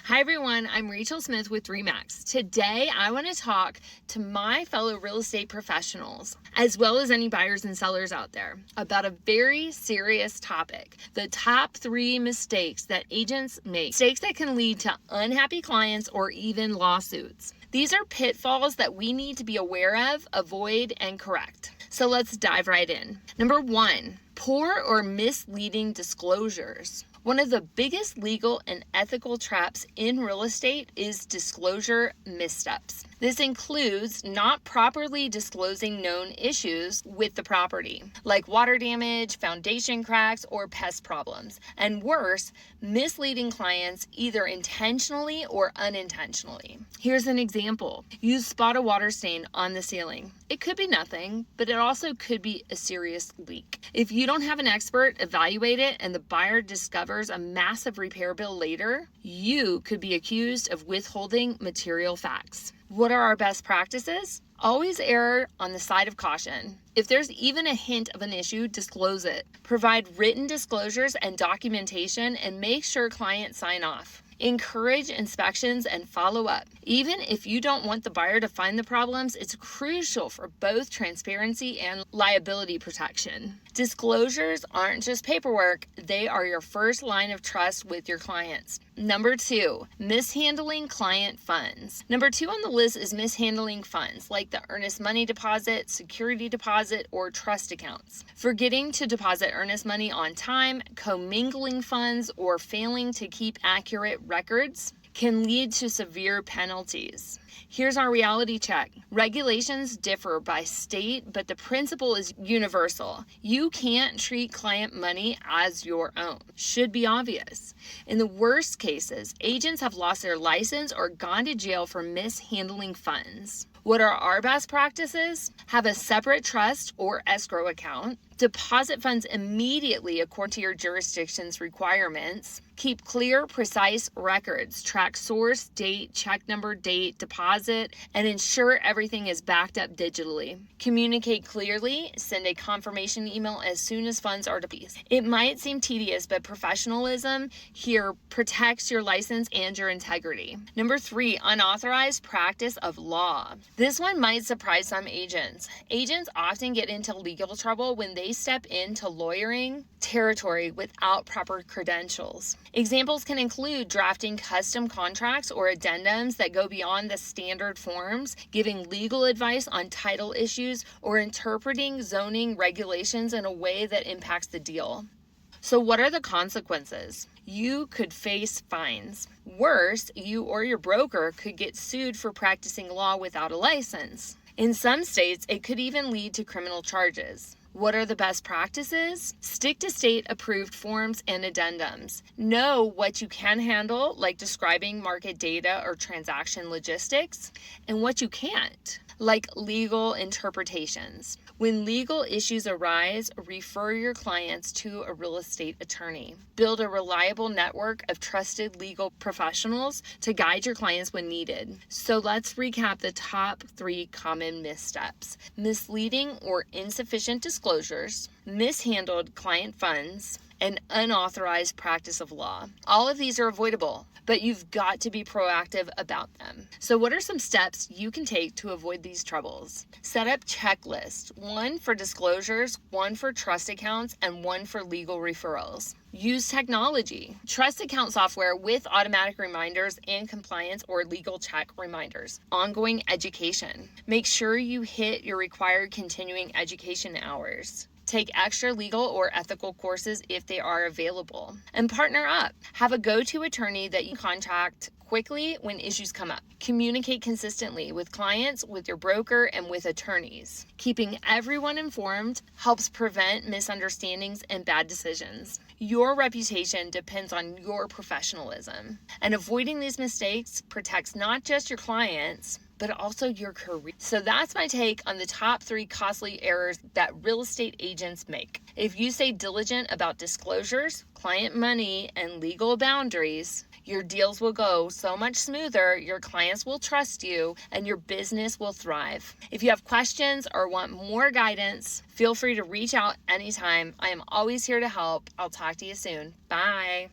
Hi everyone, I'm Rachel Smith with RE/MAX. Today I want to talk to my fellow real estate professionals, as well as any buyers and sellers out there, about a very serious topic: the top 3 mistakes that agents make, mistakes that can lead to unhappy clients or even lawsuits. These are pitfalls that we need to be aware of, avoid, and correct. So let's dive right in. Number 1, poor or misleading disclosures. One of the biggest legal and ethical traps in real estate is disclosure missteps. This includes not properly disclosing known issues with the property, like water damage, foundation cracks, or pest problems, and worse, misleading clients either intentionally or unintentionally. Here's an example. You spot a water stain on the ceiling. It could be nothing, but it also could be a serious leak. If you don't have an expert evaluate it and the buyer discovers a massive repair bill later, you could be accused of withholding material facts. What are our best practices? Always err on the side of caution. If there's even a hint of an issue, disclose it. Provide written disclosures and documentation and make sure clients sign off. Encourage inspections and follow up. Even if you don't want the buyer to find the problems, it's crucial for both transparency and liability protection. Disclosures aren't just paperwork, they are your first line of trust with your clients. Number 2, mishandling client funds. Number 2 on the list is mishandling funds, like the earnest money deposit, security deposit, or trust accounts. Forgetting to deposit earnest money on time, commingling funds, or failing to keep accurate records can lead to severe penalties. Here's our reality check. Regulations differ by state, but the principle is universal. You can't treat client money as your own. Should be obvious. In the worst cases, agents have lost their license or gone to jail for mishandling funds. What are our best practices? Have a separate trust or escrow account. Deposit funds immediately according to your jurisdiction's requirements. Keep clear, precise records. Track source, date, check number, date, deposit, and ensure everything is backed up digitally. Communicate clearly. Send a confirmation email as soon as funds are deposited. It might seem tedious, but professionalism here protects your license and your integrity. Number 3, unauthorized practice of law. This one might surprise some agents. Agents often get into legal trouble when they step into lawyering territory without proper credentials. Examples can include drafting custom contracts or addendums that go beyond the standard forms, giving legal advice on title issues, or interpreting zoning regulations in a way that impacts the deal. So what are the consequences? You could face fines. Worse, you or your broker could get sued for practicing law without a license. In some states, it could even lead to criminal charges. What are the best practices? Stick to state-approved forms and addendums. Know what you can handle, like describing market data or transaction logistics, and what you can't, like legal interpretations. When legal issues arise, refer your clients to a real estate attorney. Build a reliable network of trusted legal professionals to guide your clients when needed. So let's recap the top 3 common missteps: misleading or insufficient disclosures, mishandled client funds, and unauthorized practice of law. All of these are avoidable, but you've got to be proactive about them. So what are some steps you can take to avoid these troubles? Set up checklists, 1 for disclosures, 1 for trust accounts, and 1 for legal referrals. Use technology. Trust account software with automatic reminders and compliance or legal check reminders. Ongoing education. Make sure you hit your required continuing education hours. Take extra legal or ethical courses if they are available. And partner up. Have a go-to attorney that you contact quickly when issues come up. Communicate consistently with clients, with your broker, and with attorneys. Keeping everyone informed helps prevent misunderstandings and bad decisions. Your reputation depends on your professionalism, and avoiding these mistakes protects not just your clients, but also your career. So that's my take on the top 3 costly errors that real estate agents make. If you stay diligent about disclosures, client money, and legal boundaries, your deals will go so much smoother, your clients will trust you, and your business will thrive. If you have questions or want more guidance, feel free to reach out anytime. I am always here to help. I'll talk to you soon. Bye.